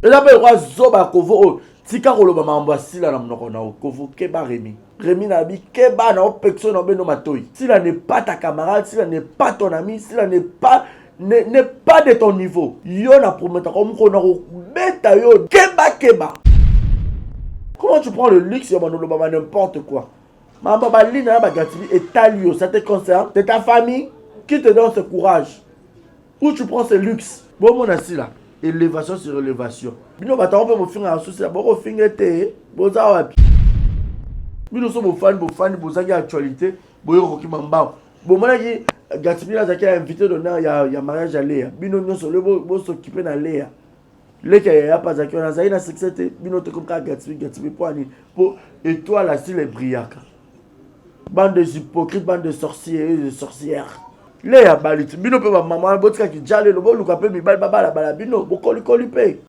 Et là, ben, zoba kovo, tika koloba mamba sila na mnoko na kovo keba Rémi. Rémi na bi keba na opekso na beno matoi. S'il n'est pas ta camarade, s'il n'est pas ton ami, s'il n'est pas de ton niveau. Yo na prometa comme qu'on a beta yo keba. Comment tu prends le luxe yo manoloba n'importe quoi. Mamba balina ba gatili et talio, ça te concerne, c'est ta famille qui te donne ce courage. Où tu prends ce luxe. Bon mon assis là. Élévation sur élévation. Bino bata on peut me faire un souci, bon finger te, boza wapi. Bino so bo fan bozaki actualité, boyo roki mamba. Bon mona ki Gatimi la zaki a invité d'honneur ya mariage à Léa. Bino nyonso le bo s'occuper na Léa. Leka ya pas zaki on a zaina succès bino te comme Gatimi pour étoile la style briaka. Bande de hypocrites, bande de sorciers et de sorcières. Léa balit bino pe maman botika ki jale lo bo luka pe mi baba la bala bino bo koli pe.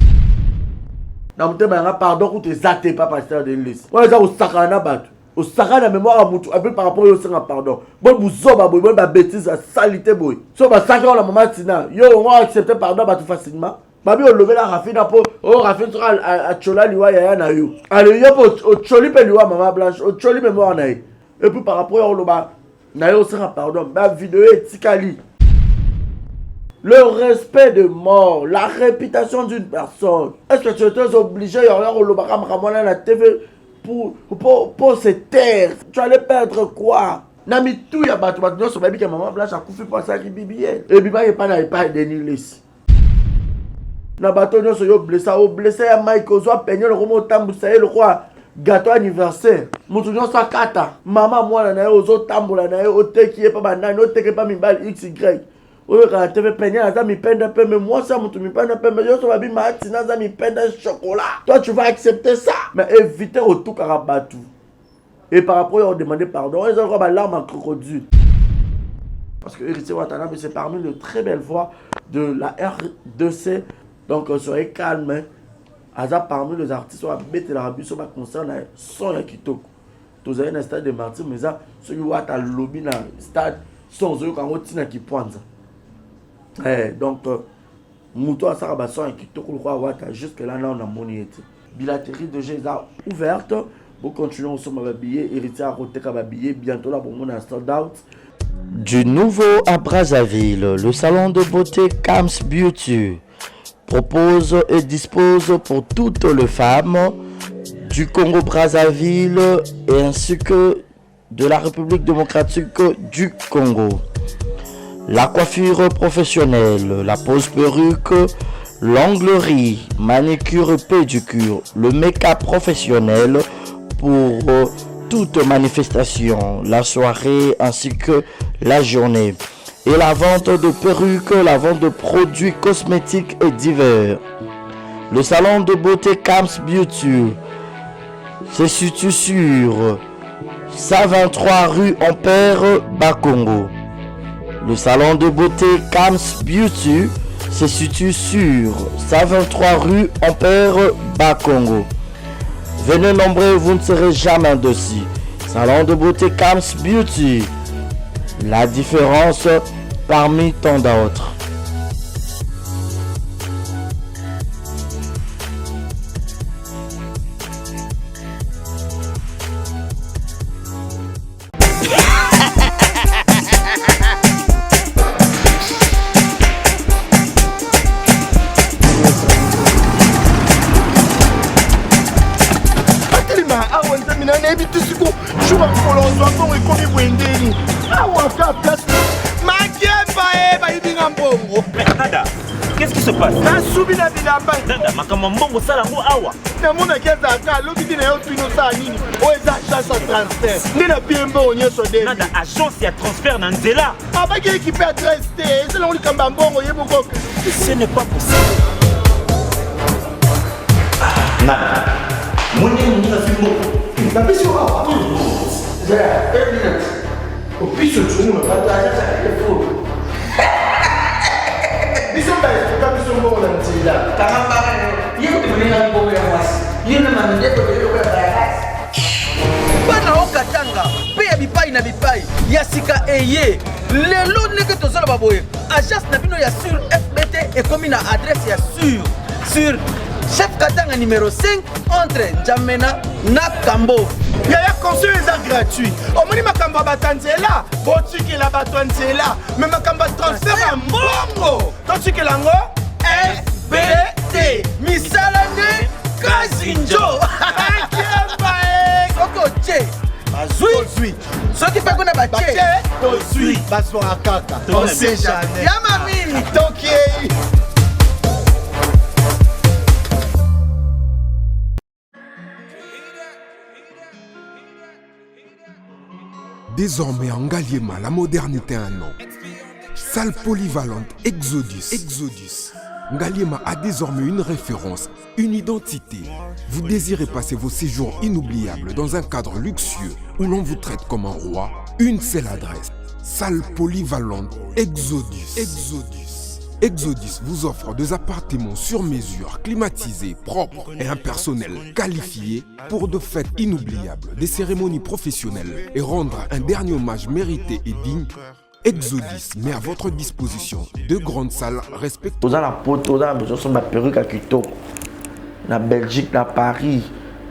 Na mute ba pardon ko te zate pas pasteur de l'église. On za o sakana batu. Au sakana mémoire à mutu appel par rapport au sanga pardon. Bon buzoba boy bon ba bêtise salité boy. So ba sakana la maman tina. Yo on va accepter pardon batu facilement. Babi o lever la rafine pour o rafine sera à chola liwa ya na yo. Allez yo po choli pe liwa maman blanche, o choli mémoire na et puis par rapport au loba na yo sanga pardon. Ba vidéo etikali. Le respect de mort, la réputation d'une personne. Est-ce que tu es obligé à la TV pour se taire? Tu allais perdre quoi? Nami tout ya batu so baby que maman blanche a koufi pour ça qui bibiel. Et biba y pas de nilis. Na bato nyo so yo blessé ya Mike ozo peigner le romo tambusa le roi gâteau anniversaire. Mutu nyo so kata. Maman moi na yo ozo tambola na yo oteki e pa bandana oteki pa mibal XY. Oui, quand tu veux peigner, tu peignes un peu, mais moi, ça, tu me peignes un peu, mais je suis matin, tu me peignes un chocolat. Toi, tu vas accepter ça. Mais éviter au tout carabatou. Et par rapport, ils ont demandé pardon. Ils ont eu l'arme en crocodile. Parce que Héritier Watanabe, c'est parmi les très belles voix de la R2C. Donc, soyez calme. Aza parmi les artistes, on va mettre la rabue sur ma concerne, son yakitoko. Tu as un stade de martyr, mais ça, ceux qui ont un lobby dans le stade, sont eux quand on qui pointe. Donc, Mouto Asarabason qui te croit jusque là, on a monié. Bilatérie de Jésus ouverte. Pour continuer, on s'en va habiller. Héritier à Roteka va habiller. Bientôt là, pour mon sold out. Du nouveau à Brazzaville, le salon de beauté Kams Beauty propose et dispose pour toutes les femmes du Congo-Brazzaville et ainsi que de la République démocratique du Congo. La coiffure professionnelle, la pose perruque, l'onglerie, manicure et pédicure, le make-up professionnel pour toute manifestation, la soirée ainsi que la journée. Et la vente de perruques, la vente de produits cosmétiques et divers. Le salon de beauté Kams Beauty se situe sur 123 rue Ampère Bakongo. Le salon de beauté Kams Beauty se situe sur 123 rue Ampère Bakongo. Venez nombreux, vous ne serez jamais dessus. Salon de beauté Kams Beauty. La différence parmi tant d'autres. Qu'est-ce qui se passe? Nada agence ya transfert na nzela. Ce n'est pas possible. Nada. Bana okatanga pe ya bipai na bipai ya sika eye lelo ndenge tozala baboye agence na bino ya sur FBT ekomi na adresse ya sur chef katanga numéro 5 entre Njamena na Kambo. Yaya conseil est gratuit. Omoni makamba batanzela, botuki la batanzela, mais makamba transfert en bongo. Totuki lango FBT. Misalane Kazinjo. Oko che. Bazui. Soki pa kona ba che. Tozui. Baso akaka. On sait jamais. Yama mini. Toki. Désormais en Ngaliema, la modernité a un nom. Salle polyvalente Exodus. Ngaliema a désormais une référence, une identité. Vous désirez passer vos séjours inoubliables dans un cadre luxueux où l'on vous traite comme un roi? Une seule adresse. Salle polyvalente Exodus. Exodus vous offre des appartements sur mesure, climatisés, propres et un personnel qualifié pour de fêtes inoubliables, des cérémonies professionnelles et rendre un dernier hommage mérité et digne. Exodus met à votre disposition deux grandes salles respectueuses. Aux la poto, dans la perruque à Kitoko, na Belgique, na Paris,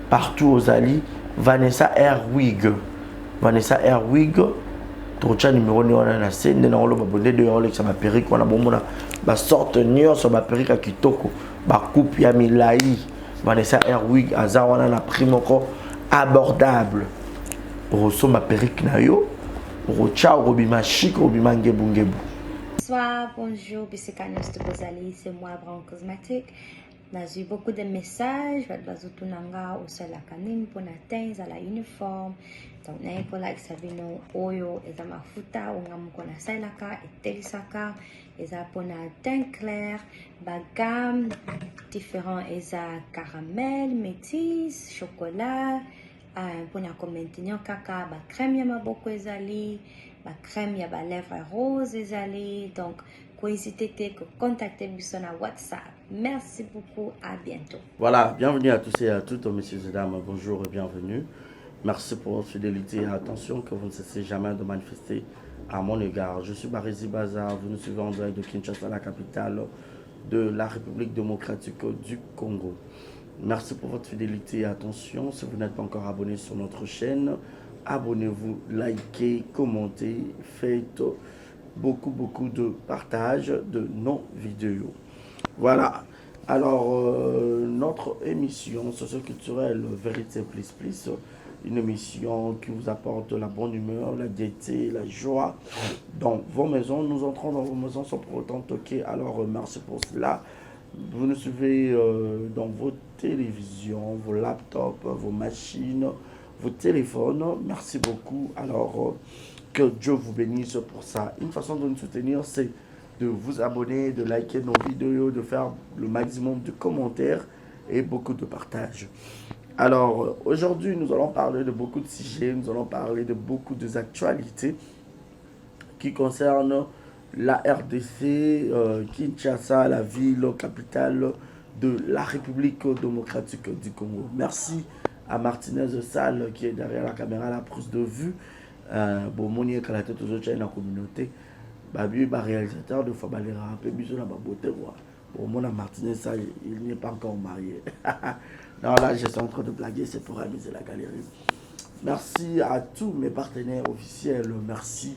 partout aux alliés, Vanessa Airwig. Tocha numéro ni wana na sende na olo babonde de Rolex ma perruque wana bomona ba sorte nyonso ba perruque à kitoko ba coupe ya milai Vanessa Airwig aza wana na prix moko abordable roso ma perruque na yo rocha robima chic robima ngebu. Bonsoir, bonjour, Bissekanos de Bozali, c'est moi, Brown Cosmétique. J'ai eu beaucoup de messages, Bazutunanga, au sol à Kanim, pour atteindre à la uniforme. Donc, n'a pas là, Savino, Oyo, et Zamafuta, ou Namukona Sailaka, et Telisaka, et Zapona teint clair, bagam, différents, et caramel, métis, chocolat, pour na maintenir caca, ba crème yama beaucoup ezali, ba crème yaba lèvres rose ezali, donc, n'hésitez pas à contacter sur WhatsApp. Merci beaucoup, à bientôt. Voilà, bienvenue à tous et à toutes, messieurs et dames, bonjour et bienvenue. Merci pour votre fidélité et attention que vous ne cessez jamais de manifester à mon égard. Je suis Barizi Baza, vous nous suivez en direct de Kinshasa, la capitale de la République démocratique du Congo. Merci pour votre fidélité et attention. Si vous n'êtes pas encore abonné sur notre chaîne, abonnez-vous, likez, commentez, faites beaucoup de partage de nos vidéos. Voilà. Alors, notre émission socio-culturelle Vérité Plus, une émission qui vous apporte la bonne humeur, la gaieté, la joie dans vos maisons. Nous entrons dans vos maisons sans pour autant toquer. Alors, merci pour cela. Vous nous suivez dans vos télévisions, vos laptops, vos machines, vos téléphones. Merci beaucoup. Alors, que Dieu vous bénisse pour ça. Une façon de nous soutenir, c'est de vous abonner, de liker nos vidéos, de faire le maximum de commentaires et beaucoup de partage. Alors, aujourd'hui, nous allons parler de beaucoup de sujets, nous allons parler de beaucoup d'actualités qui concernent la RDC, Kinshasa, la ville capitale de la République démocratique du Congo. Merci à Martinez Salle qui est derrière la caméra, la prise de vue. Bon, mon yé kalaté tous autres dans la communauté. Babi, réalisateur de Fabalera, un peu bisous dans ma beauté. Bon, mon Martinez Salle, il n'est pas encore marié. Non, là, je suis en train de blaguer, c'est pour amuser la galerie. Merci à tous mes partenaires officiels. Merci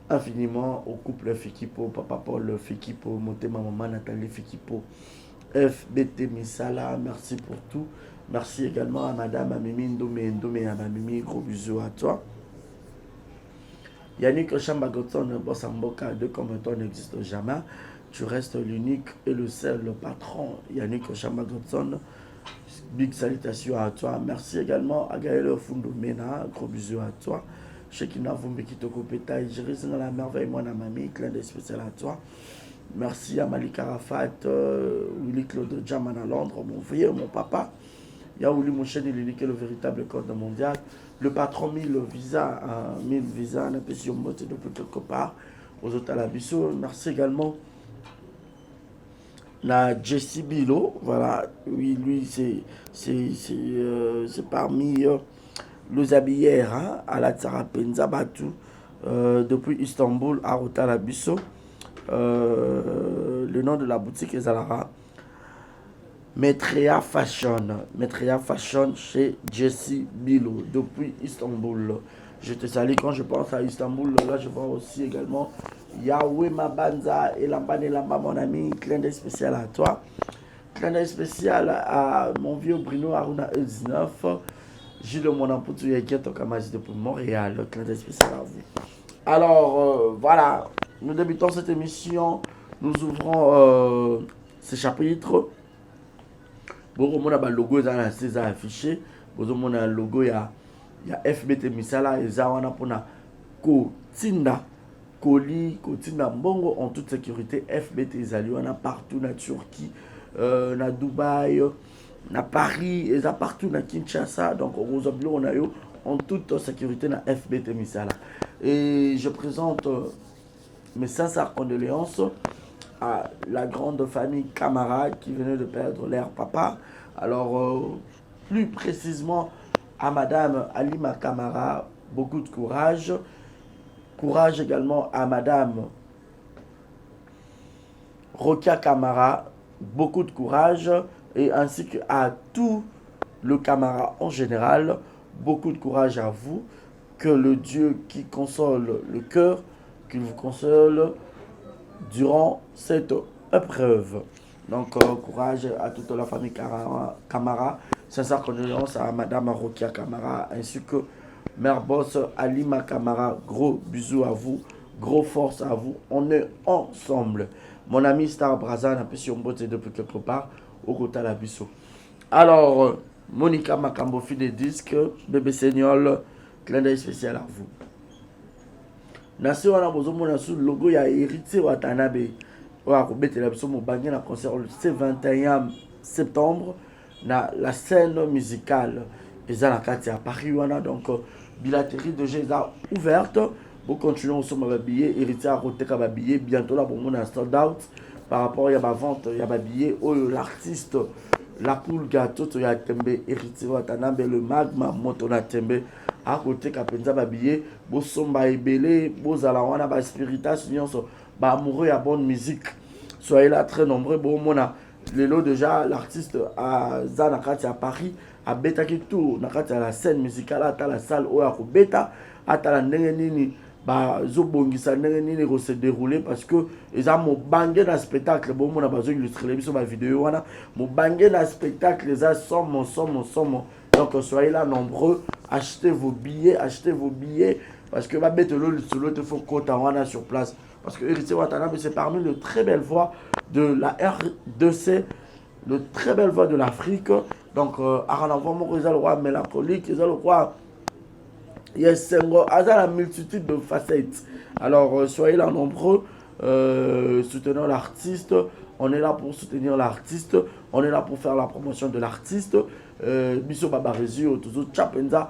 infiniment au couple Fikipo, Papa Paul Fikipo, Motema Maman Nathalie Fikipo, FBT Misala, merci pour tout. Merci également à Madame Amimi Ndomé, à Mamimi, gros bisous à toi. Yannick Chambagotson, Bossamboka, deux comme toi n'existe jamais. Tu restes l'unique et le seul patron. Yannick Chambagotson, big salutations à toi. Merci également à Gaël Fundomena, gros bisous à toi. Shekina Vumbi Kitoko Peta, Jérémy dans la merveille, moi, Namami, clin d'œil spécial à toi. Merci à Malik Arafat, Willy Claude Jaman à Londres, mon vieux, mon papa. Yaouli Mouchen, il est le véritable code mondial. Le patron 1000 visas, 1000 visas, on a pu sur moto depuis quelque part. Aux autres à la Bissau. Merci également à Jesse Bilo. Voilà, oui, lui, c'est parmi les habilleurs hein, à la Tsarapenza Batu, depuis Istanbul à Rota Bissau. Le nom de la boutique est Zalara. Maitreya Fashion chez Jessie Bilo depuis Istanbul. Je te salue quand je pense à Istanbul. Là, je vois aussi également Yahweh Mabanza et Lamba, mon ami. Clin d'œil spécial à toi. Clin d'œil spécial à mon vieux Bruno Aruna E19. Gilles Monamputu Yeketo Kamazi depuis Montréal. Clin d'œil spécial à vous. Alors, voilà. Nous débutons cette émission. Nous ouvrons ce chapitre. Bon, on a le logo affiché. On a le logo, il y a FBT Misala et Zawana pour Kotinda Koli, Kotinda Mbongo en toute sécurité. FBT Zaliwana partout na Turquie, na Dubaï, na Paris, et ça partout na Kinshasa. Donc on a eu en toute sécurité na FBT Misala. Et je présente mes sincères condoléances à la grande famille Camara qui venait de perdre leur papa. Alors, plus précisément à Madame Alima Camara, beaucoup de courage. Courage également à Madame Rokia Camara, beaucoup de courage. Et ainsi qu'à tout le Camara en général, beaucoup de courage à vous. Que le Dieu qui console le cœur, qu'il vous console durant cette épreuve. Donc, courage à toute la famille Camara. Sincère condoléances à Madame Rokia Camara ainsi que Mère Boss Alima Camara. Gros bisous à vous, gros force à vous. On est ensemble. Mon ami Star Brazan a pu sur beauté depuis quelque part au côté de la Bissot. Alors, Monica Makambo, fille des disques, bébé Seigneur, clin d'œil spécial à vous. Nation a besoin de logo ya héritier Watanabe. Wa ko betela biso mo bangi na concert le 21 septembre na la scène musicale eza na kati à Paris wana. Donc bilaterie de jeux ouverte. Vous continuez au sommet billets héritier à koteka ba billets bientôt là pour mon sold out par rapport à ba vente ya ba billets l'artiste la poule gâteau to ya tembe héritier Watanabe le magma motona tembe à côté kapenza ba billet bo somba ebele bo zala wana ba spiritas nyonso ba amoureux ya bonne musique. Soyez là très nombreux. Bon mona lelo déjà l'artiste à Zanakati à Paris a beta ki tout nakati à la scène musicale à la salle o ya ko beta ata la ndenge nini ba zo bongisa ndenge nini ko se dérouler parce que eza mo bangé na spectacle bon mona bazo illustrer biso ba vidéo wana mo bangé na spectacle eza somme. Donc soyez là nombreux, achetez vos billets parce que va mettre le faut Kotawana sur place parce que Héritier Watanabe c'est parmi les très belles voix de la R2C, de très belles voix de l'Afrique. Donc Aranavo Moko le roi mélancolique, le roi Yesengo, la multitude de facettes. Alors soyez là nombreux, soutenons l'artiste. On est là pour soutenir l'artiste, on est là pour faire la promotion de l'artiste. Biso Baba Réseau, toujours Chapenza,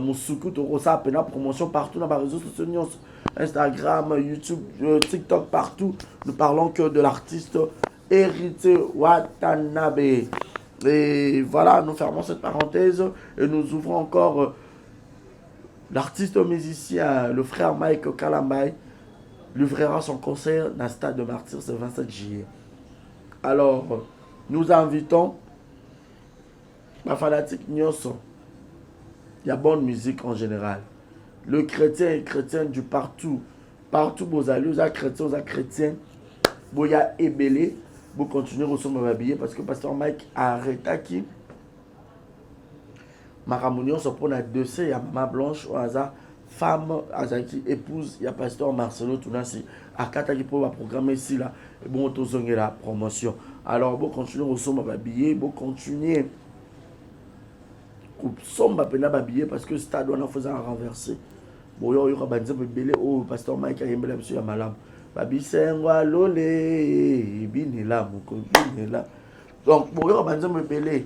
Musuku, Torosa, Pena, promotion partout dans les réseaux sociaux, Instagram, YouTube, TikTok, partout. Nous parlons que de l'artiste Héritier Watanabe. Et voilà, nous fermons cette parenthèse et nous ouvrons encore l'artiste musicien, le frère Mike Kalambay, livrera son concert dans le stade de Martyrs ce 27 juillet. Alors, nous invitons ma fanatique Nyoso. Il y a bonne musique en général. Le chrétien est chrétien du partout. Partout, vous allez, vous êtes chrétien. Vous êtes ébélé. Vous continuez au sommet m'habiller parce que Pasteur Mike a arrêté qui. Maramounion se prend à 2C. Il y a Maman Blanche au hasard. Femme, qui épouse. Il y a Pasteur Marcelo Tounasi. À Kataki pour programmer ici là. Et bon, on a la promotion. Alors, vous continuez au sommet m'habiller. Vous continuez. Somba pena babillé parce que stade on a fait un renversé. Bon yo yo banze belé au pasteur Mike a yembela monsieur ya malam. Babi sengwa lolé binela moko binela. Donc bon yo banze belé.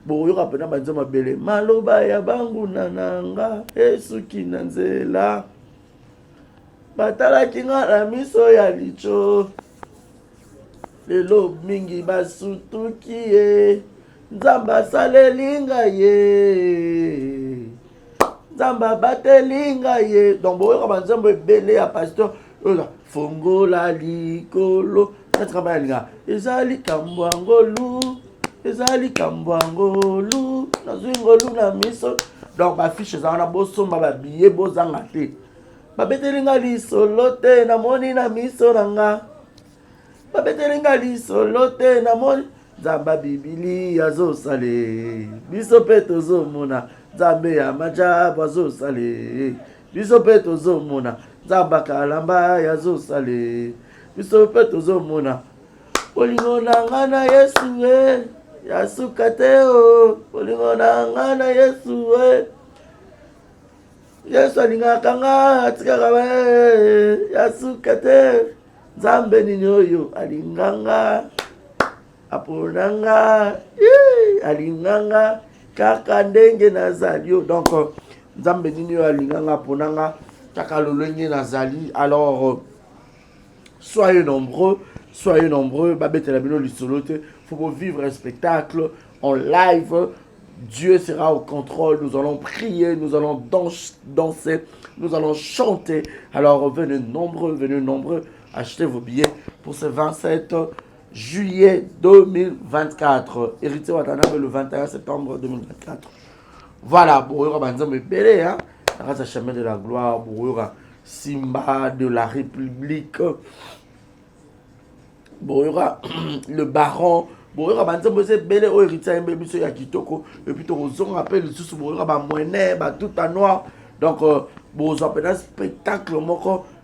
Bon yo pena banze belé. Maloba ya bangu nananga esuki nanzela. Batala kinga la miso ya licho. Lelo mingi basutuki e. Nzamba salelinga ye. Nzamba batelinga ye. Donc bon, on va dire belé à pasteur. Fongo la likolo. Ezali kambwangolu. ezali kambwangolu nazwi ngolu na miso donc bafiche eza wana bosomba babiye bozanga te babeteli nga lisolo te namoni na miso na nga babeteli nga lisolo te namoni nzambe bibili azosale biso mpe tozomona nzambe ya majabu azosale biso mpe tozomona nzambe akalamba yazosale biso mpe tozomona olingo na nga na yesu e yasuka te o olingo na nga na yesu e yesu alingaka nga atikaka yasuka te nzambe nini oyo alinganga aponanga alinganga kaka ndenge nazali o donc nzambe nini oyo alinganga aponanga kaka lolenge nazali. Alors soyez nombreux babetela bino lisolo te faut vivre un spectacle en live. Dieu sera au contrôle, nous allons prier, nous allons danser, nous allons chanter. Alors venez nombreux, achetez vos billets pour ce 27 juillet 2024. Héritier Watanabe le 21 septembre 2024. Voilà, pour y aura belé, hein. Ça chemin de la gloire, pour y aura Simba de la République, pour y aura le baron. Bon, il y a des belles héritiers kitoko et puis on rappelle le sous bon moyen tout en noir donc bon on appelle un spectacle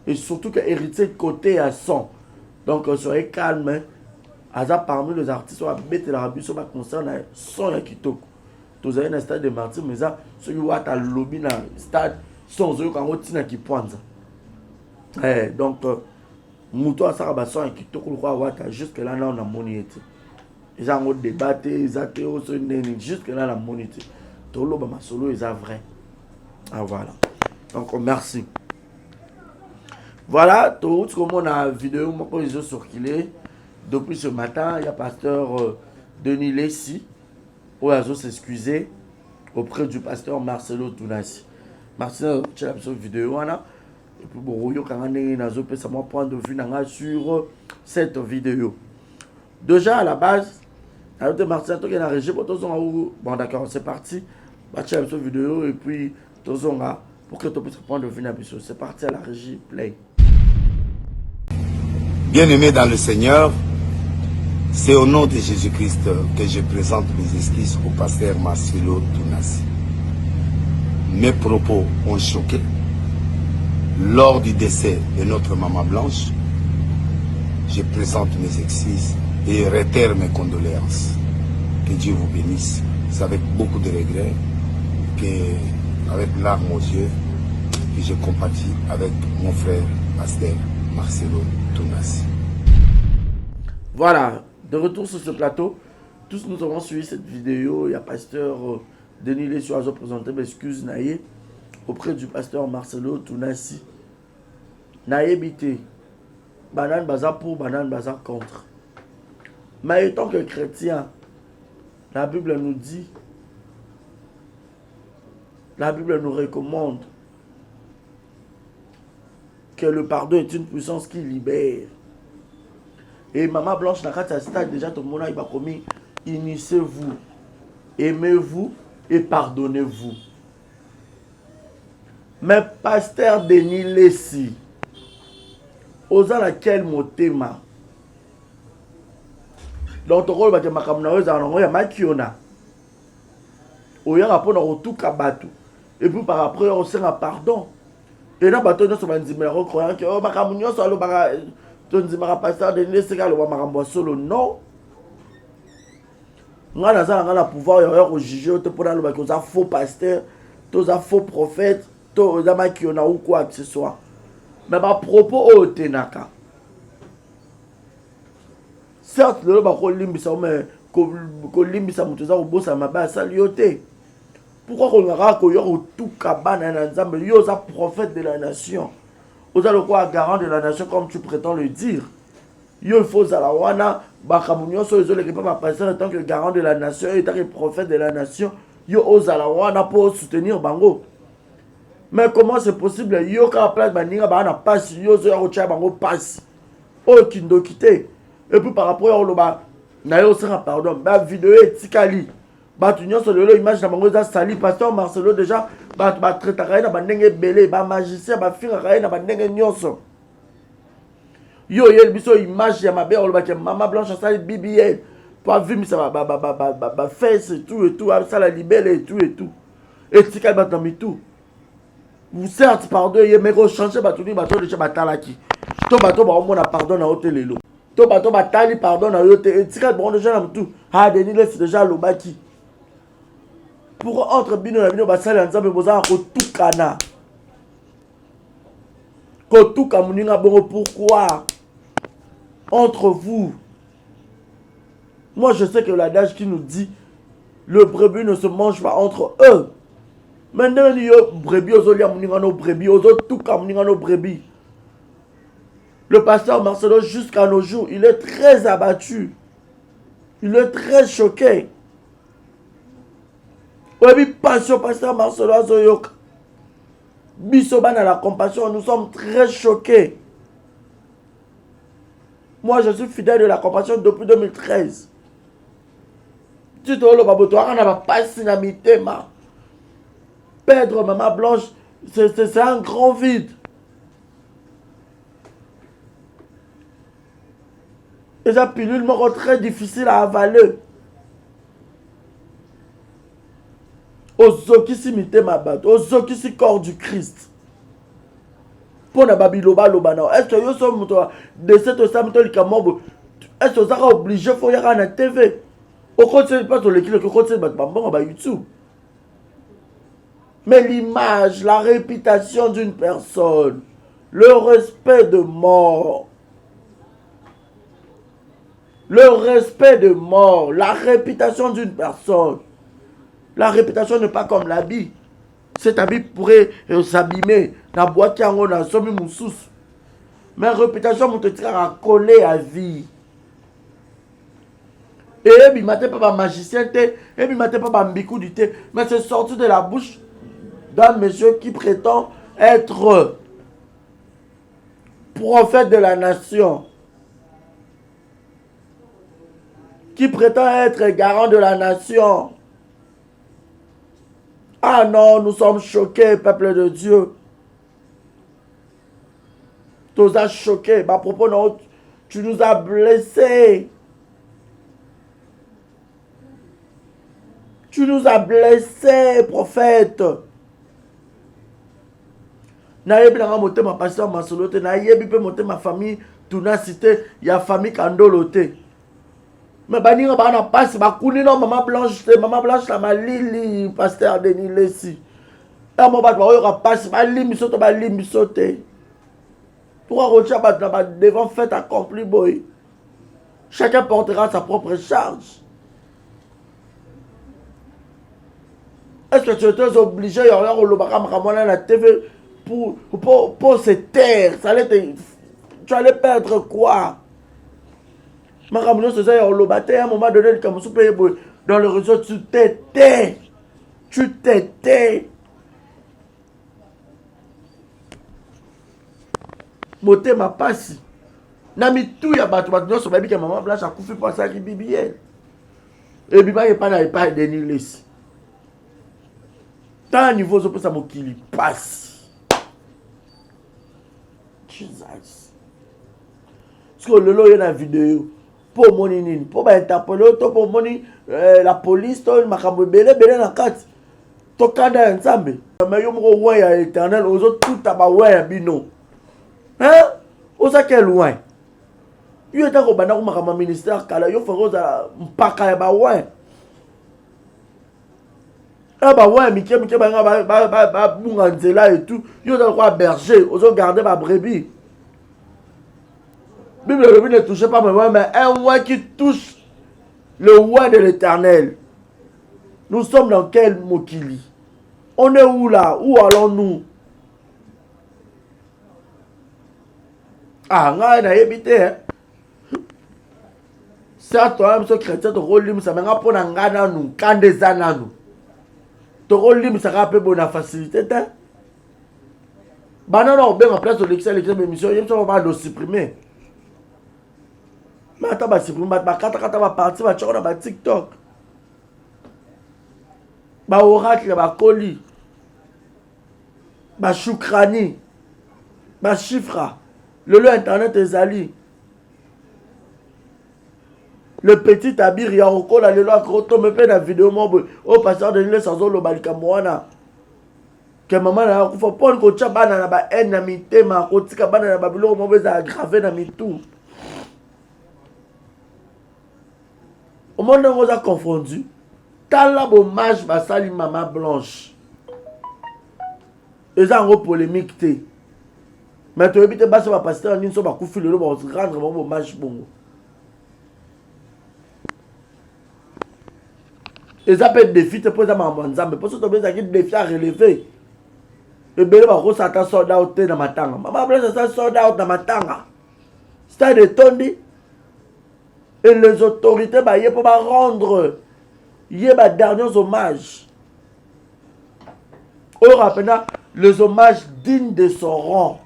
et surtout que héritier côté à son donc soyez calme hasard parmi les artistes on va mettre la rabus sur ma concerne son ya kitoko tous avez un stade de Martyr mais ça ceux qui voient à lobby na stade son eux quand on tina qui pointe donc muto à ça son ya kitoko le croit jusque là on a moniette. Ils ont débattu, ils ont jusque là la monité. Tout le monde solo est vrai. Ah voilà. Donc merci. Voilà, tout comme on a vidéo, moi ils ont circulé depuis ce matin. Il y a pasteur Denis Lessi où ils ont s'excusé auprès du pasteur Marcelo Tunasi. Marcelo, tu as vu vidéo là. Et puis bon, il y a un point de vue sur cette vidéo. Déjà à la base. Alors, Martin, tu as régi pour bon, d'accord, c'est parti. Tu as une vidéo et puis tu as pour que tu puisses prendre le vin. C'est parti à la régie, play. Bien-aimés dans le Seigneur, c'est au nom de Jésus-Christ que je présente mes excuses au pasteur Marcelo Tunasi. Mes propos ont choqué. Lors du décès de notre maman Blanche, je présente mes excuses et réitère mes condoléances. Que Dieu vous bénisse. C'est avec beaucoup de regrets, avec larmes aux yeux, que je compatis avec mon frère pasteur Marcelo Tunasi. Voilà, de retour sur ce plateau, tous nous avons suivi cette vidéo. Il y a pasteur Denis Lessi a présenté mes excuses naïe auprès du pasteur Marcelo Tunasi. Naïe bité, banane baza pour, banane baza contre. Mais étant que chrétien, la Bible nous dit, la Bible nous recommande que le pardon est une puissance qui libère. Et Maman Blanche n'a qu'à stade déjà tout le monde a commis, initiez-vous, aimez-vous et pardonnez-vous. Mais pasteur Denis Lessi, osant laquelle motema. Donc, tu as dit que tu makiona. Tu as tout kabatu. Et puis par après, on sait un pardon. Et là, tu as dit que tu as dit que non. On a le pouvoir de juger, tu as faux pasteur, tu as faux prophète, tu as makiona ou quoi que ce soit. Mais ma propos au tenaka. Certes, le limbisa mais limbisa mutuza obosa maba salioté. Pourquoi on aura ko yo tout kabana na nzambe yo za prophète de la nation. Oza le quoi garant de la nation comme tu prétends le dire. Yo il faut za la wana ba kamunyo so zo le pas passer en tant que garant de la nation et tant que prophète de la nation, yo oza la wana pour soutenir bango. Mais comment c'est possible yo ka place baninga ba na passe yo zo ya bango passe. Oh kindo kité. Et puis par rapport au loba na yo osanga pardon ba vidéo etikali bato nyonso lelo image na bango eza sali pasteur Marcelo déjà bato batretaka ye na bandenge ebele bamagicien bafingaka ye na bandenge nyonso yo oyeli biso image ya mabe olobaki mama blanche asali BBL po avimisa bafese et tout asala libele et tout etikali bato na mitu certes pardon ye mais kochange bato nini bato deja batalaki to bato baomona pardon na yo te lelo to bato batali pardon na yo te etikali bango deja na mitu Denis Lesi deja alobaki pour entre bino na bino basali ya nzambe bozala kotukana kotuka moninga bongo pourquoi entre vous. Moi je sais que l'adage qui nous dit le brebis ne se mange pas entre eux. Maintenant il y a brebis ozolia moninga no brebis ozotuka moninga no brebis. Le pasteur Marcelo jusqu'à nos jours il est très abattu, il est très choqué. Oui, passion pasteur Marcelo azoyoka biso bana la compassion, nous sommes très choqués. Moi, je suis fidèle de la compassion depuis 2013. Tu te vois le baboto, on n'a pas sinamité-ma. Perdre maman blanche, c'est un grand vide. Et ça pilule me rend très difficile à avaler. Ozoki si mité ma batte, ozoki si corps du Christ. Pour na babiloba lobana. Est-ce que yo so muto de cette samito likamobo? Est-ce que ça obligé faut y avoir na TV? Au côté pas sur l'équipe que côté ba bon ba YouTube. Mais l'image, la réputation d'une personne, le respect de mort. Le respect de mort, la réputation d'une personne. La réputation n'est pas comme l'habit. Cet habit pourrait s'abîmer. La boîte qui en a somme moussous. Mais la réputation vous te tire coller à vie. Et il m'a pas ma magicien, et il m'a pas ma mbicou du thé. Mais c'est sorti de la bouche d'un monsieur qui prétend être prophète de la nation. Qui prétend être garant de la nation. Ah non, nous sommes choqués, peuple de Dieu. Tu nous as choqués. À propos, non, tu nous as blessés. Tu nous as blessés, prophète. Nayebi nanga moté ma pasteur Marcelo te. Nayebi pe moté ma famille. Tuna cité, il y a famille Kandolo te. Mais baninga bana passe bakuni non maman blanche la malili pasteur Denis Lesi. Et moi ba yo passe ba limisoto ba limisote. Pourquoi rocha ba devant fait accompli boy. Chacun portera sa propre charge. Est-ce que tu étais obligé de regarder le baram à la TV pour se taire? Ça allait tu allais perdre quoi? Ma ramène ce soir au lobaté à un moment donné comme super dans le réseau tu t'étais. Moté ma passe. Nami tout ya batu nyonso babi que maman blanche a couffé pour ça qui BBL. Et biba pas na pas Denis Lesi. Tant niveau zo pour ça mokili passe. Jesus. Parce que le lo y a vidéo pour monini pour interpeller pour moni la police to makambo belé na kati to kada nzambe mais yo moko wa ya éternel ozo tout aba wa ya bino hein oza quel loin yo eta ko bana ko makambo ministère kala yo foko za mpaka ya ba wa ba wa mike ba bunga nzela et tout yo za ko berger ozo garder ba brebis. Bible ne touche pas moi, mais un roi qui touche le roi de l'Éternel. Nous sommes dans quel mokili? On est où là? Où allons-nous? Ah, on a évité. Ça, toi, ce chrétien, tu roules, ça m'a pour n'angana nous, quand des ananous. Tu roules, ça rappelle bonne facilité. Banana, on bien en place de l'excel, l'émission, il y a pas de supprimer. Mais attends, bah, c'est pour moi, kata va partir, va tchako na TikTok. Bah, oracle, bah, colis. Bah, choukrani. Bah, chiffre. Le internet est ali. Le petit abir, il y a encore là, le loi, quand me fait la vidéo, au passeur de l'île, sans le balikamoana. Que maman n'a pas pour que tu aies un ennemi, ma côté, que tu aies un babylon, mauvais aggravé dans mes tout. Au monde où on a confondu, t'as la hommage à Sali Maman Blanche. Et ça, en gros, polémique, t'es. Mais tu évites de passer ma pasteur en une somme à coup de l'eau pour rendre mon hommage bon. Et ça peut être défi, tu peux être ma manzam, mais pour ça, tu peux être défi à relever. Et bien, tu vas s'attendre à sold out dans ma tanga. Maman Blanche, ça sold out dans ma tanga. C'est des tondi. Et les autorités, bah, ils peuvent rendre les derniers hommages. Au rappel, les hommages dignes de son rang.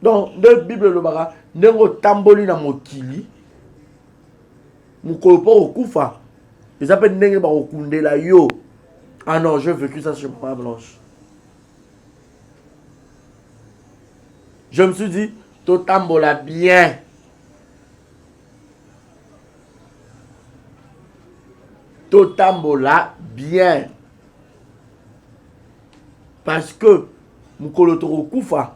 Donc, dans la Bible, le bara, n'engo tamboli na mokili, mukolopo okufa. Ils appellent n'engo ba okundela yo. Ah non, j'ai vécu ça chez Maman Blanche. Je me suis dit, to tambola bien. To tambola bien. Parce que mukoloto okufa.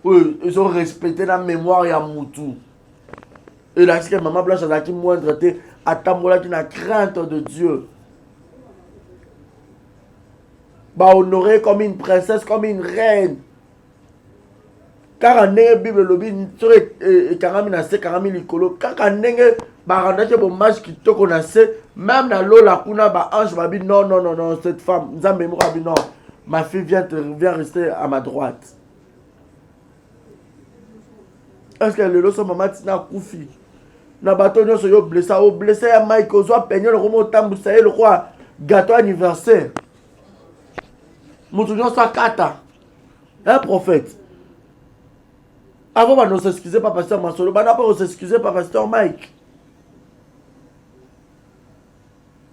Ils ont respecté la mémoire de Moutou. Et là, c'est que Maman Blanche a qui moindre à Tambola qui n'a crainte de Dieu. Bah, honorée comme une princesse, comme une reine. Car en Bible, le lobby, et Karami c'est Karami Likolo. Car en Barandake, bon match qui te connaissait, même dans l'eau, la Kuna, bah, ange, bah, non, cette femme, nous avons mémoire, non. Ma fille vient rester à ma droite. Est-ce que le lot son maman tina koufi? Na bateau nous sommes blessés à Mike Ozo peigné le romo tambu ça le roi gâteau anniversaire. Moutou soit kata. Un prophète. Avant bah nous s'excuser pas pasteur Mansolo, bah n'a pas s'excuser pas pasteur Mike.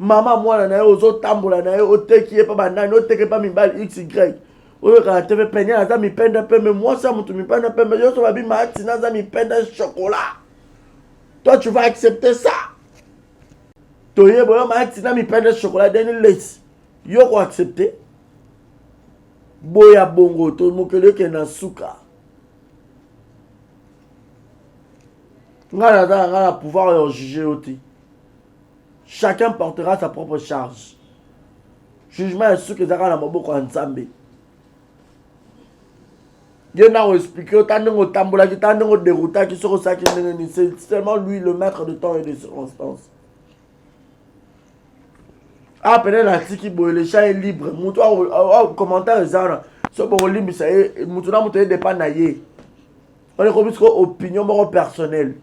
Maman, moi, je suis aux autres tambours, je suis au thé qui est pas banane, au thé qui est pas mi balle XY. Oui, quand tu fais peigner, ça mi peine un peu, mais moi, ça me mi peine un peu, mais je suis bien matin, ça mi peine un chocolat. Toi, tu vas accepter ça. Tu es bon, matin, mi peine un chocolat, d'un laisse. Yo, quoi accepter? Boya bongo, tout le monde qui est dans souka. On a pouvoir juger aussi. Chacun portera sa propre charge. Jugement est sûr que ça va beaucoup ensemble. Il y en a expliqué, c'est seulement lui le maître de temps et des circonstances. Ah, peut-être la tiki le champ est libre. Moutou commentaire ça. Ce bon libre ça est moutou na moutou est dépend naïe. On est comme opinion personnelle.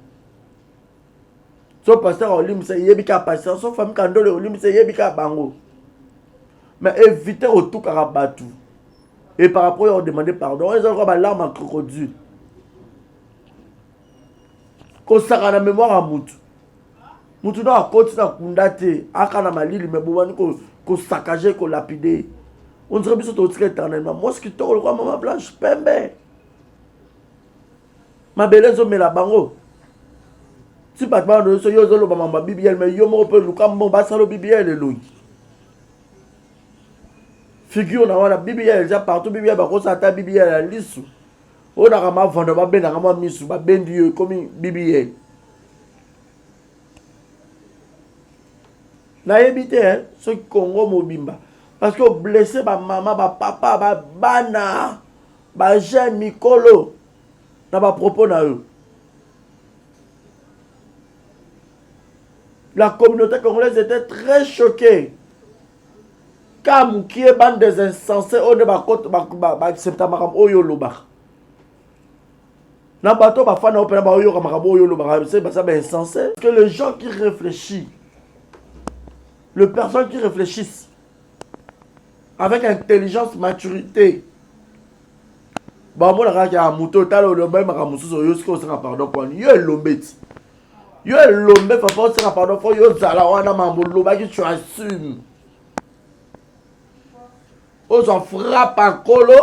Son pasteur Olim c'est yebika pasteur, son femme Kandole Olim c'est yebika bango. Mais évitez au tout Karabatou. Et par rapport à demander pardon, ils ont encore l'arme en crocodile. Qu'on s'arrête la mémoire à Moutou. Moutou n'a pas continué à kundater, à Kanamali, mais bon, qu'on saccagé, qu'on lapidé. On dirait bien que c'est éternellement. Moi, ce qui te le roi, Maman Blanche, pembe. Ma belle, je mets la bango. Si pas de ce yo zolo maman bibiel mais yo mo pe luka mo ba salo bibiel lo. Figure na wana bibiel ja partout bibiel ba ko sa ta bibiel la lisu. O na ka ma vendre ba ben na ka ma misu ba bendi yo comme bibiel. Na éviter hein ce Congo mobimba parce que blessé ba maman ba papa ba bana ba jeune mikolo na ba propos na eux. La communauté congolaise était très choquée. Car qui est bande des insensés, on ne va pas accepter Oyo Loba. Na bateau ba fa na opéra ba Oyo Kamarabo Oyo Loba, c'est ça ben insensé. Que les gens qui réfléchissent, les personnes qui réfléchissent avec intelligence, maturité, Bon, moi, la a moto, t'as le lombe, ma ramoussou, yo, ce qu'on sera pardon, quoi. Yo, lombe. Yo, lombe, faut pas sera pardon, faut yo, zala, wana, mambo, lomba, qui tu assumes. Aux en frappe en colo.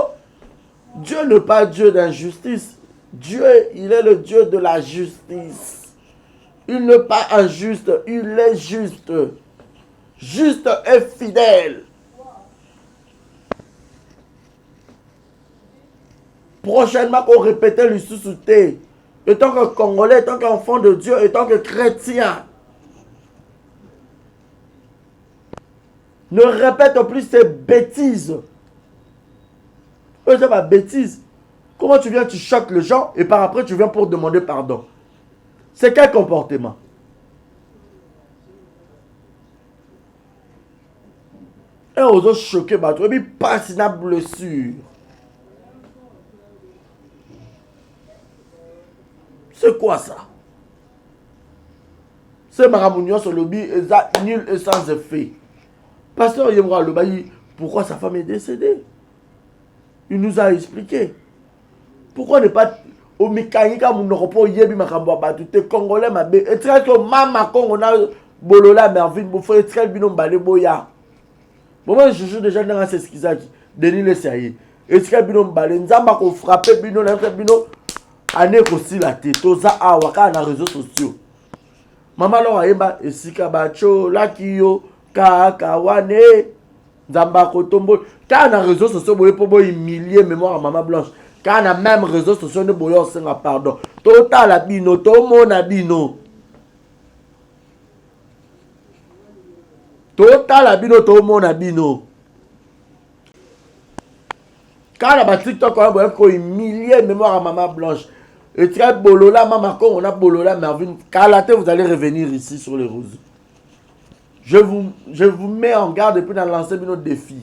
Dieu n'est pas Dieu d'injustice. Dieu, il est le Dieu de la justice. Il n'est pas injuste, il est juste. Juste et fidèle. Prochainement, qu'on répète le sous-souté. Étant que Congolais, étant qu'enfant de Dieu, étant que chrétien. Ne répète plus ces bêtises. C'est ma bêtise. Comment tu viens, tu choques les gens et par après tu viens pour demander pardon. C'est quel comportement? Et aux autres choqués, bah, tu pas si na blessure. C'est quoi ça? C'est Maramounion sur le lobby, nul et sans effet. Pasteur Yemra le bailli, pourquoi sa femme est décédée? Il nous a expliqué. Pourquoi ne pas au mécanique à mon repos yebi makambo batu te congolais ma be etra to mama kongo na bolola mervine bo frère etra bino mbale boya. Bon moi je joue déjà dans ce skizaki Denis le sayi. Etra bino mbale nzamba ko frapper bino na bino ane ko sila te toza awa ka na réseaux sociaux. Mama lo ayeba esika bacho lakiyo ka wane nzamba ko tombo ka na réseaux sociaux boye po boy humilier mémoire à maman blanche. Quand on a même réseaux sociaux, nous avons pardon. Total la bino, tout le monde a bino. Total la bino, tout le monde a bino. Quand on a TikTok, on a un millier de mémoire à maman blanche. Et tu as bolola, maman, on a bolola, Mervin. Quand la tête, vous allez revenir ici sur les roses. Je vous mets en garde depuis dans lancer notre défi.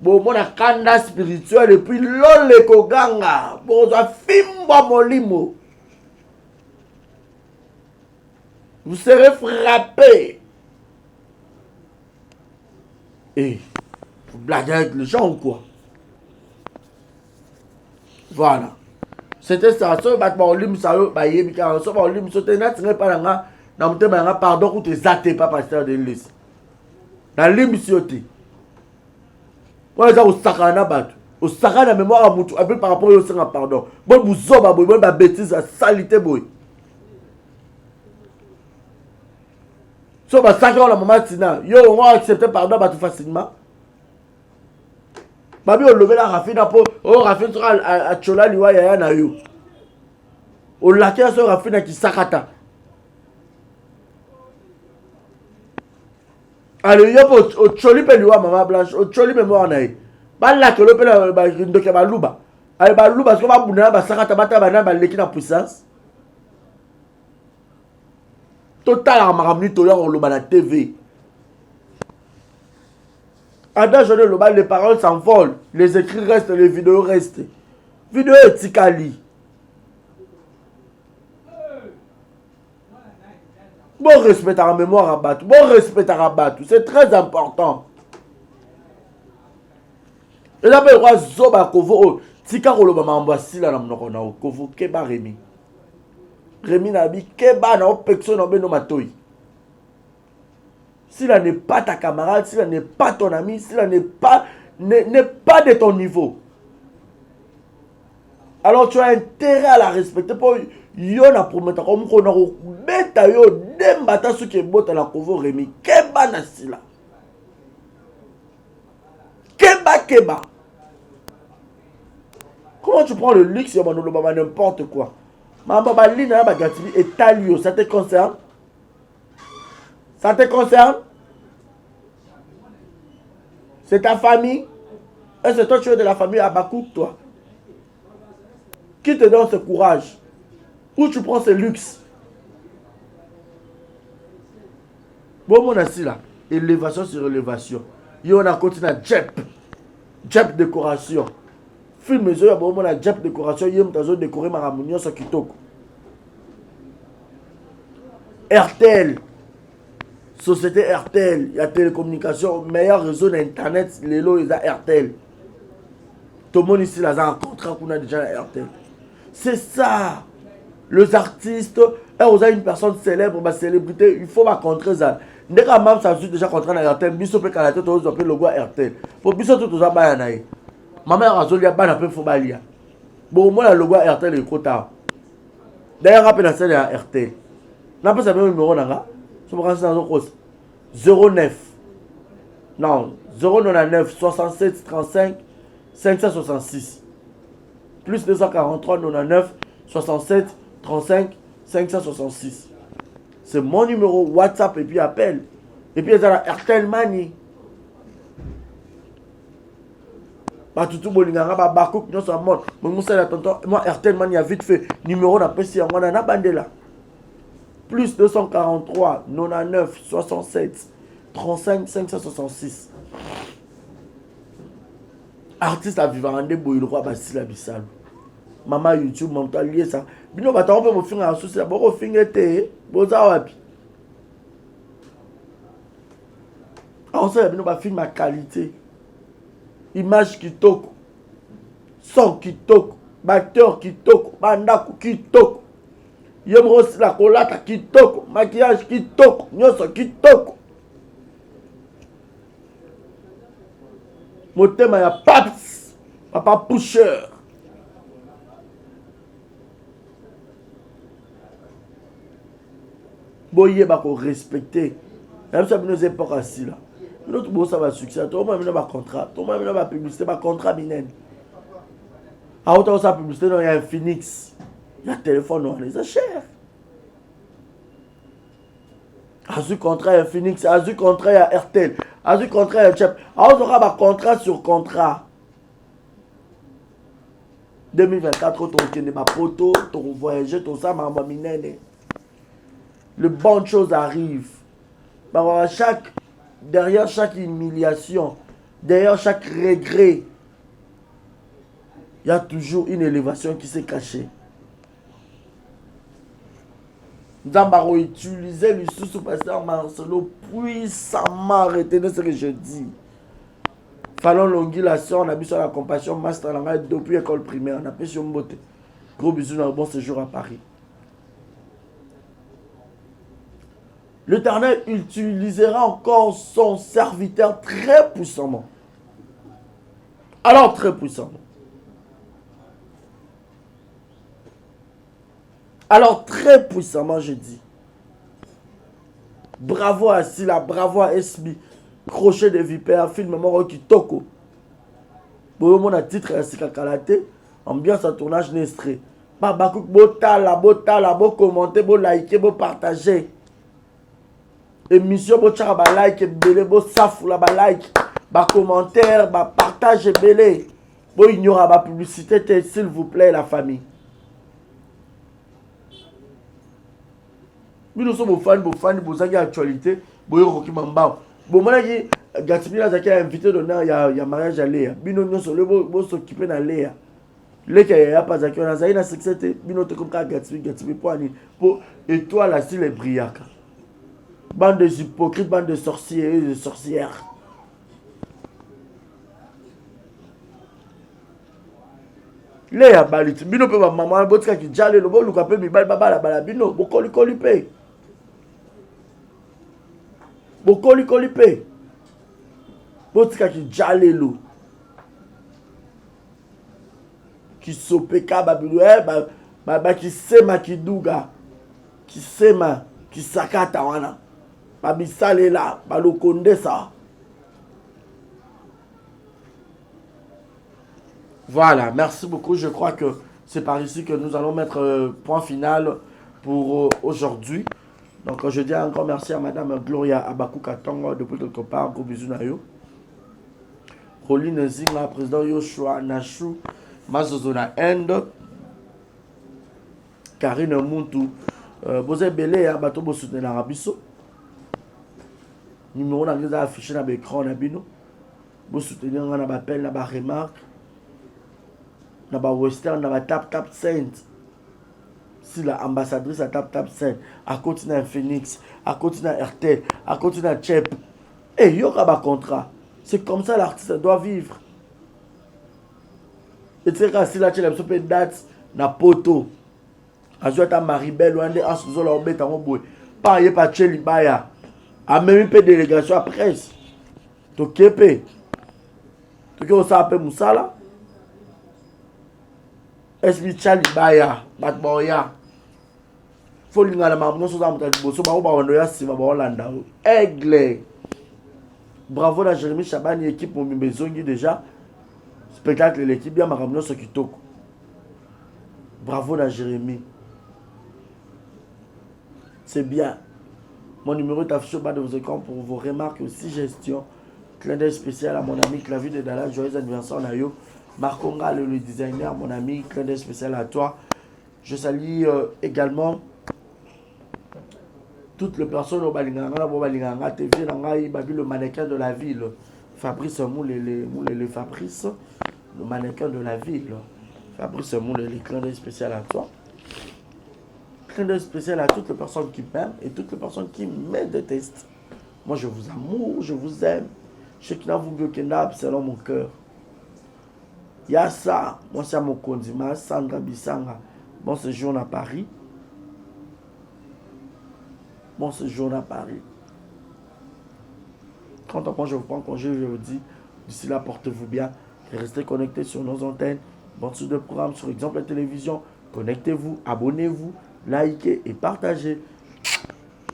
Bon, mon kanda spirituel et puis l'ole koganga. Bon, ça fimba molimo. Vous serez frappé. Et vous blaguez avec les gens ou quoi? Voilà. C'était ça. So, battement lim ça yo ba yebi ka so ba lim so te na tinga pa nga na mte ba nga pardon ko te zate pas pasteur de l'église. Na lim sioté. Ouais, ça, au sakana bat. Au sakana mémoire à Moutou. Après, par rapport au sang, pardon. Bon, vous zoba, boy. Bon, ma bêtise, la salité, boy. So, bah, 5 ans, la maman, Tina. Yo, on va accepter pardon, bah, tout facilement. Babi, on levé la rafine, pour. Oh, rafine sera à Chola, liwa, yaya, na yo. On l'a qu'à ce rafine qui sakata. Allez, yo au choli peluwa maman blanche, au choli mémoire naï. Ba la que le pela ba ndoke ba luba. Allez ba luba parce que ba buna ba sakata bata ba na ba leki na puissance. Total en maramni to yo luba na TV. Ada journée le bal les paroles s'envolent, les écrits restent, les vidéos restent. Vidéo etikali. Bon respect à la mémoire à battre. Bon respect à battre. C'est très important. Et là, il y a Zoba Kovo. Tika Roloba Mambasi là, on Kovo Keba Rémi. Rémi Nabi Keba na Opexo na Beno Matoi. S'il n'est pas ta camarade, s'il n'est pas ton ami, s'il n'est pas de ton niveau. Alors tu as intérêt à la respecter pour yo na prometa comme qu'on a beta yo dembata ce qui est bota la Kovo Rémi keba na sila keba comment tu prends le luxe ya banolo baba n'importe quoi mamba balina ba gatibi et talio ça te concerne c'est ta famille et c'est toi tu es de la famille Abakou toi qui te donne ce courage? Où tu prends ce luxe? Bon, mon assis là, élévation sur élévation. Yo, on a continué à Jep décoration. Film, yo, bon, on a Jep décoration. Yo, on a décoré ma ramounion sur Kitoko. RTL, société RTL, il y a télécommunication, meilleur réseau d'internet, les lots, il y a RTL. Tout le monde ici là, a un contrat qu'on a déjà à RTL. C'est ça. Les artistes, vous avez une personne célèbre, ma célébrité, il faut ma contrat ça. Dès que même ça suit déjà contrat à RTL, biso peut canal tout le logo à RTL. Pour biso tout ça ba na. Ma mère a zoli ba na peu faut balia. Bon moi le logo à RTL est quota. D'ailleurs rappelle la scène à RTL. N'a pas ça même numéro nanga. Je me renseigne dans cause 09 non 099 67 35 566 plus 243 99 67 35 566. C'est mon numéro WhatsApp et puis appel. Et puis il y a la RTL Mani. Tout bolinganga ba bakouk non ça monte. Moi RTL Mani a vite fait numéro na PC on a bandela. Plus 243 99 67 35 566. Artiste à Vivande Boy le roi Basile Abissal. Maman YouTube mon lié ça. Bino ba ta mo finga associé ba ko fingete boza wapi. On sait bino ba film ma qualité. Image qui toque. Son qui toque, acteur qui toque, bandako qui toque. Yemros la colata qui toque, maquillage qui toque, nyoso qui toque. Mon thème ya paps, papa pusher. Boye ba ko respecter. Même ça nous est pas assis là. Notre boss ça va succès. Tout le monde a un contrat, tout le monde a une publicité, un contrat minen. À autant ça publicité il y a un Phoenix. Il y a un téléphone, c'est cher. A ce contrat, il y a Phoenix. A ce contrat, il y a RTL. A ce contrat, il y a Chep. A on aura un contrat sur contrat. 2024, ton kende ma poto, ton voyage, ton ça, ma minene. Le bonne chose arrive. Derrière chaque humiliation, derrière chaque regret, il y a toujours une élévation qui s'est cachée. Nous avons utilisé le sous-pasteur Marcelo puissamment, retenez ce que je dis. Fallon l'ongulation, on a vu sur la compassion, master depuis l'école primaire, on a pris sur Mbote. Gros bisous dans le bon séjour à Paris. L'Éternel utilisera encore son serviteur très puissamment. Alors très puissamment. Alors très puissamment, je dis. Bravo à Sila, bravo à SB. Crochet de vipère, film moro qui toko. Bon, mon titre à Sika Kalate. Ambiance à tournage nestré. Ba bakouk botala, bo commenter, bo liker, bo partager. Émission bo tchara ba like, belé, bo safou la ba like, ba commentaire, ba partage belé. Bo ignora ba publicité, s'il vous plaît, la famille. Nous sommes fans, vous avez actualité, vous avez roki mamba. Bon, moi, Gatibi a invité d'honneur, il y a mariage à Léa. Bino, nous sommes s'occuper de Léa. Léa, il n'y a pas d'accueil. On a une succès, Bino, tu comprends Gatibi, pour étoile à style briac. Bande de hypocrites, bande de sorciers et de sorcières. Léa, balit. Bino, peut ma maman, botka qui jale, le bon, le capé, mi bal baba la bala, Bino, bokoli kolipé. Bokoli kolipé. Botka qui jale lo. Qui sopeka babilou, qui sema qui douga. Qui sema, qui sakata wana. Babisale là, balokonde ça. Voilà, merci beaucoup. Je crois que c'est par ici que nous allons mettre point final pour aujourd'hui. Donc je dis encore merci à Madame Gloria Abakou Katongo depuis quelque part. Gros bisous na yo. Roline Zinga, président Yoshua Nashou, Mazozona End, Karine Muntu, Bozé Belé, Bato Bo soutenir la Rabiso. Numéro na ngeza affiché na l'écran na bino. Bo soutenir na ba appel na ba remarque. Na ba western na ba tap saint. Si la ambassadrice a tap saint, à côté na Phoenix, à côté na RT, à côté na Chep. Et yo ka ba contrat. C'est comme ça l'artiste doit vivre. etika asila tshela biso mpe date na poto azwi ata maribel wande asuzola obeta ngo boye pa ye pa tshie libaya amemi mpe délégation ya presse toke mpe toke osala mpe mosala esbi tshia libaya bato baoya fo lingana makambo nyonso oza moto ya liboso bango bawando ya nsima baolanda aigle. Bravo na Jérémy Chabani, équipe mobimba ezongi déjà spectacle l'équipe bien makambo nyonso kitoko. Bravo na Jérémy, c'est bien. Mon numéro est affiché au bas de vos écrans pour vos remarques et aussi gestion. Clin d'œil spécial à mon ami Clavier de Dallas, joyeux anniversaire Nayo. Marconga le designer, mon ami, clin d'œil spécial à toi. Je salue également toutes les personnes au Balinganga TV, le mannequin de la ville, Fabrice Moulele Fabrice, le mannequin de la ville, Fabrice Moulele, clin d'œil spécial à toi. Clin d'œil spécial à toutes les personnes qui m'aiment et toutes les personnes qui me détestent. Moi je vous amour, je vous aime. Je sais qu'il n'a vous mieux que Nab, selon mon cœur. Yassa, moi c'est mon condiment, Sandra Bissanga, bon séjour à Paris. Bon séjour à Paris. Quand après je vous prends congé, je vous dis, d'ici là, portez-vous bien et restez connectés sur nos antennes. Bon suite de programme sur Exemple Télévision. Connectez-vous, abonnez-vous, likez et partagez.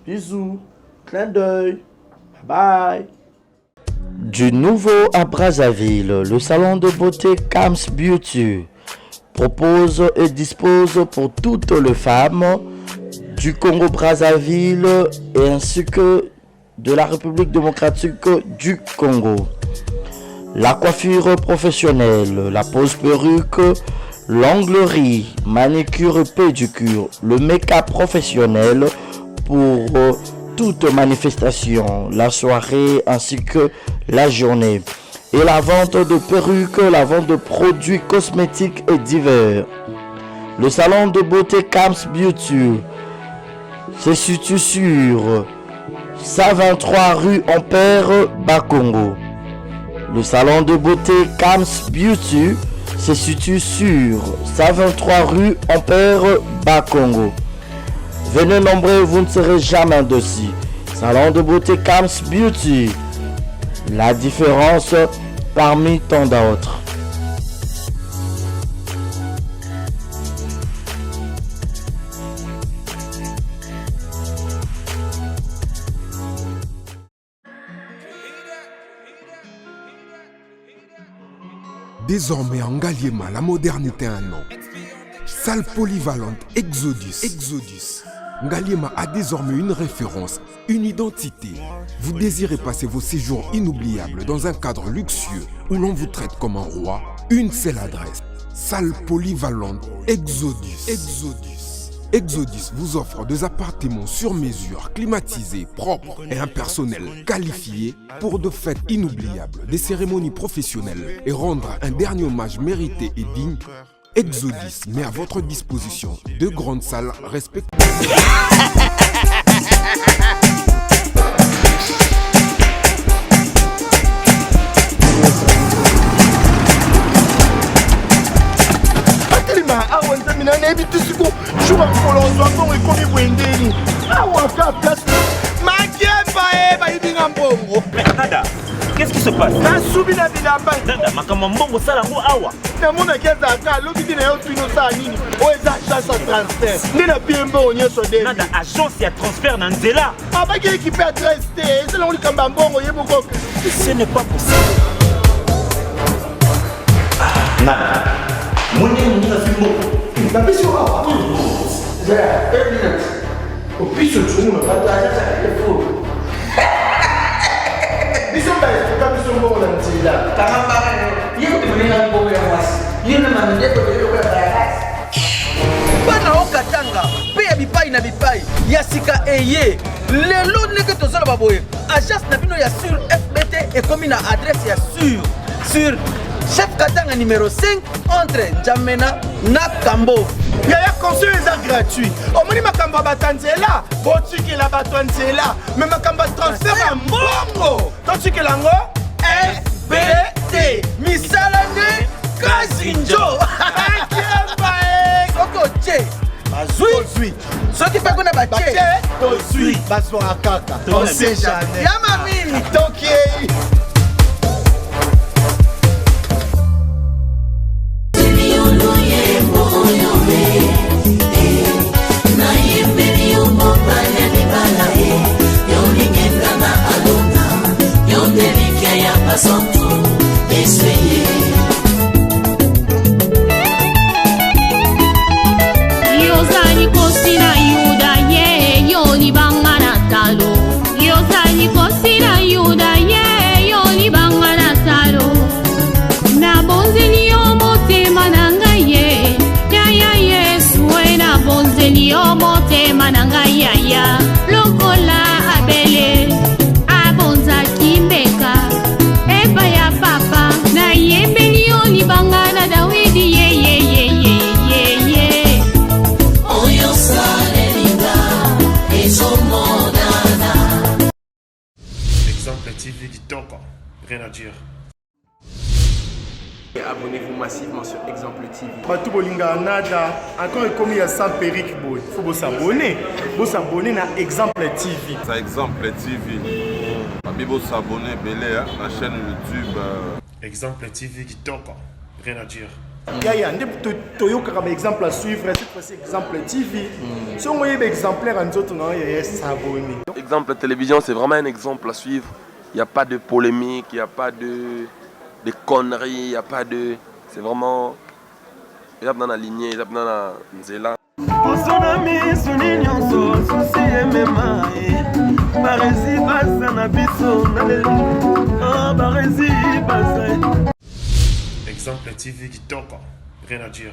Bisous, clin d'œil, bye bye. Du nouveau à Brazzaville, le salon de beauté Kams Beauty propose et dispose pour toutes les femmes du Congo-Brazzaville et ainsi que de la République démocratique du Congo. La coiffure professionnelle, la pose perruque, l'onglerie, manicure et pédicure, le make-up professionnel pour toute manifestation, la soirée ainsi que la journée. Et la vente de perruques, la vente de produits cosmétiques et divers. Le salon de beauté Kams Beauty se situe sur 123 rue Ampère Bakongo. Le salon de beauté Kams Beauty se situe sur 123 rue Ampère Bakongo. Venez nombreux, vous ne serez jamais dessus. Salon de beauté Kams Beauty. La différence parmi tant d'autres. Désormais en Ngaliema, la modernité a un nom. Salle polyvalente Exodus. Ngaliema a désormais une référence, une identité. Vous désirez passer vos séjours inoubliables dans un cadre luxueux où l'on vous traite comme un roi? Une seule adresse. Salle polyvalente Exodus. Exodus vous offre des appartements sur mesure, climatisés, propres et un personnel qualifié pour de fêtes inoubliables, des cérémonies professionnelles et rendre un dernier hommage mérité et digne. Exodus met à votre disposition deux grandes salles respectives. Nada, qu'est-ce qui se passe? Nada, makamambongo salango awa. Nada, agence ya transfert na nzela. Ce n'est pas possible. Nada. Bana okatanga pe ya bipai na bipai ya sika eye lelo ndenge tozala baboye agence na bino ya sur FBT ekomi na adresse ya sur chef Katanga numéro 5 entre Njamena na Kambo. Yaya conseil est gratuit. Omoni makamba batanzela, botiki la batanzela, mais makamba transfert à mbongo. Totiki lango FBT. Misalane kazinjo koko che bazwi soki mpe kuna bache tozwi bazwaka kaka on sait jamais ya mamini tokei TV Kitoko, rien à dire. Abonnez-vous massivement sur Exemple TV. Batou bolinga nada, encore comme il y a ça Peric Boy. Faut vous s'abonner. Vous s'abonner à Exemple TV. Ça Exemple TV. Babi vous s'abonner belé à la chaîne YouTube. Exemple TV Kitoko, rien à dire. Yaya, Toyoka comme exemple à suivre, cette fois-ci Exemple TV. Si on voyait exemplaire en autres, on va s'abonner. Exemple télévision, c'est vraiment un exemple à suivre. Il n'y a pas de polémique, il n'y a pas de conneries, il n'y a pas de... C'est vraiment... Il y a dans la lignée, il y a dans la nzela. Exemple TV Kitoko, rien à dire.